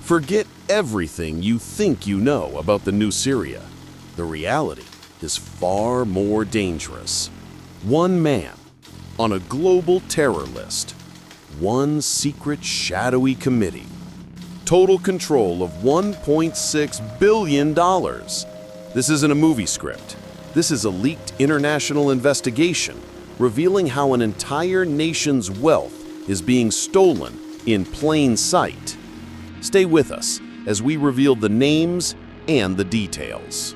Forget everything you think you know about the new Syria. The reality is far more dangerous. One man on a global terror list. One secret shadowy committee. Total control of $1.6 billion. This isn't a movie script. This is a leaked international investigation revealing how an entire nation's wealth is being stolen in plain sight. Stay with us as we reveal the names and the details.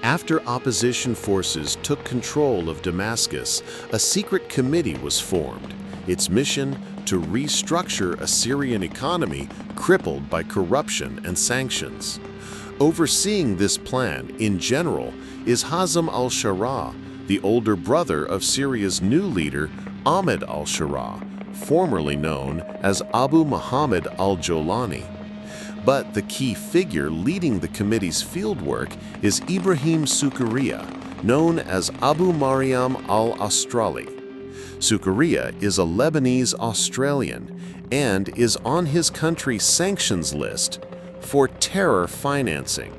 After opposition forces took control of Damascus, a secret committee was formed. Its mission to restructure a Syrian economy crippled by corruption and sanctions. Overseeing this plan, in general, is Hazem al-Sharaa, the older brother of Syria's new leader, Ahmed al-Sharaa, formerly known as Abu Muhammad al-Jolani. But the key figure leading the committee's fieldwork is Ibrahim Sukaria, known as Abu Maryam al-Astrali. Sukaria is a Lebanese Australian and is on his country's sanctions list for terror financing.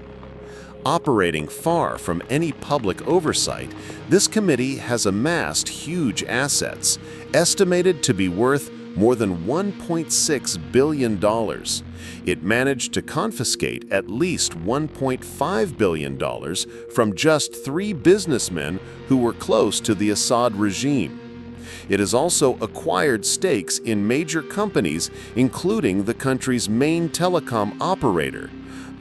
Operating far from any public oversight, this committee has amassed huge assets, estimated to be worth more than $1.6 billion. It managed to confiscate at least $1.5 billion from just 3 businessmen who were close to the Assad regime. It has also acquired stakes in major companies, including the country's main telecom operator.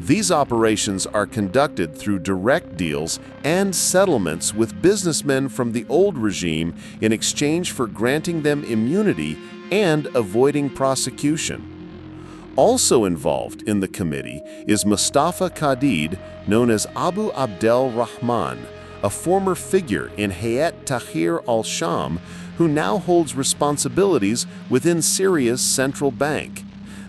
These operations are conducted through direct deals and settlements with businessmen from the old regime in exchange for granting them immunity and avoiding prosecution. Also involved in the committee is Mustafa Khadid, known as Abu Abdel Rahman, a former figure in Hayat Tahrir al-Sham who now holds responsibilities within Syria's central bank.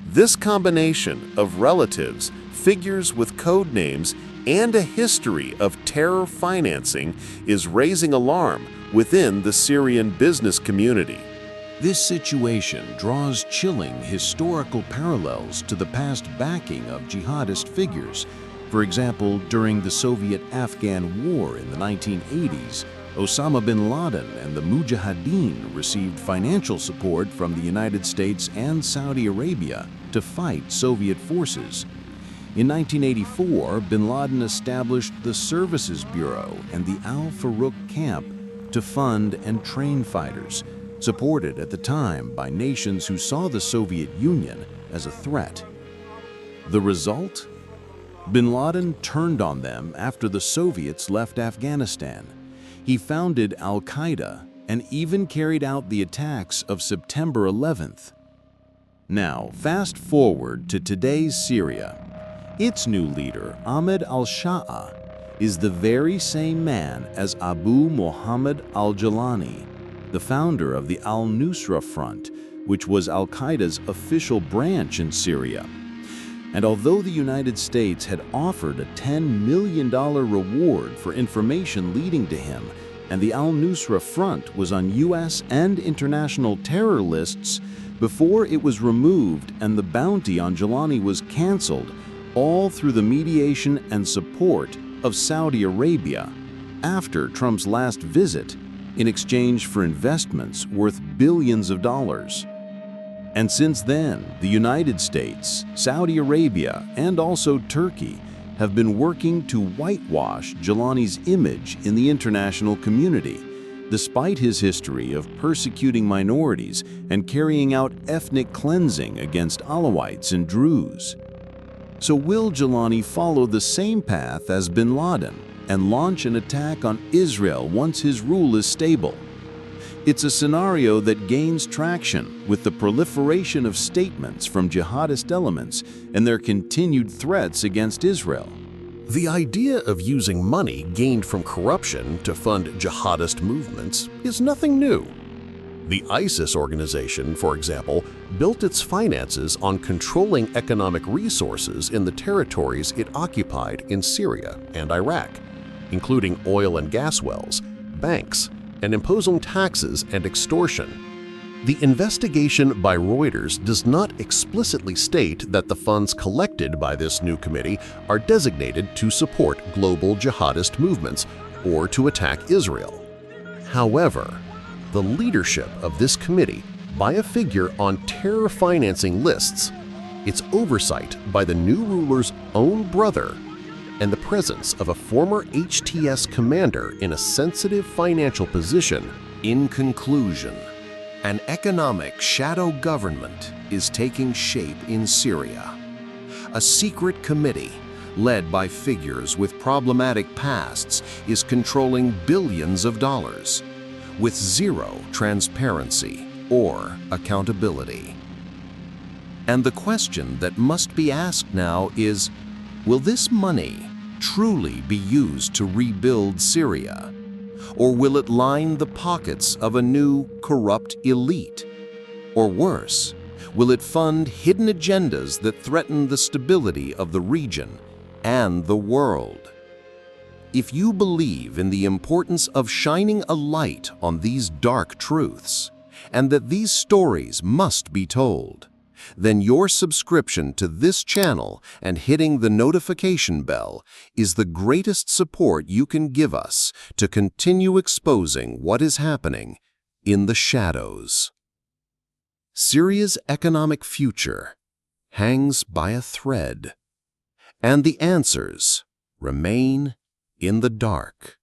This combination of relatives, figures with code names, and a history of terror financing is raising alarm within the Syrian business community. This situation draws chilling historical parallels to the past backing of jihadist figures. For example, during the Soviet-Afghan War in the 1980s, Osama bin Laden and the Mujahideen received financial support from the United States and Saudi Arabia to fight Soviet forces. In 1984, bin Laden established the Services Bureau and the Al-Farouq camp to fund and train fighters, supported at the time by nations who saw the Soviet Union as a threat. The result? Bin Laden turned on them after the Soviets left Afghanistan. He founded al-Qaeda and even carried out the attacks of September 11th. Now, fast forward to today's Syria. Its new leader, Ahmed al-Sharaa, is the very same man as Abu Muhammad al-Jolani, the founder of the al-Nusra Front, which was al-Qaeda's official branch in Syria. And although the United States had offered a $10 million reward for information leading to him, and the al-Nusra Front was on U.S. and international terror lists, before it was removed and the bounty on Jolani was canceled, all through the mediation and support of Saudi Arabia, after Trump's last visit, in exchange for investments worth billions of dollars. And since then, the United States, Saudi Arabia, and also Turkey have been working to whitewash Jolani's image in the international community, despite his history of persecuting minorities and carrying out ethnic cleansing against Alawites and Druze. So will Jolani follow the same path as bin Laden and launch an attack on Israel once his rule is stable? It's a scenario that gains traction with the proliferation of statements from jihadist elements and their continued threats against Israel. The idea of using money gained from corruption to fund jihadist movements is nothing new. The ISIS organization, for example, built its finances on controlling economic resources in the territories it occupied in Syria and Iraq, including oil and gas wells, banks, and imposing taxes and extortion. The investigation by Reuters does not explicitly state that the funds collected by this new committee are designated to support global jihadist movements or to attack Israel. However, the leadership of this committee by a figure on terror financing lists, its oversight by the new ruler's own brother, and the presence of a former HTS commander in a sensitive financial position. In conclusion, an economic shadow government is taking shape in Syria. A secret committee, led by figures with problematic pasts, is controlling billions of dollars, with zero transparency or accountability. And the question that must be asked now is, will this money truly be used to rebuild Syria? Or will it line the pockets of a new, corrupt elite? Or worse, will it fund hidden agendas that threaten the stability of the region and the world? If you believe in the importance of shining a light on these dark truths, and that these stories must be told, then your subscription to this channel and hitting the notification bell is the greatest support you can give us to continue exposing what is happening in the shadows. Syria's economic future hangs by a thread, and the answers remain in the dark.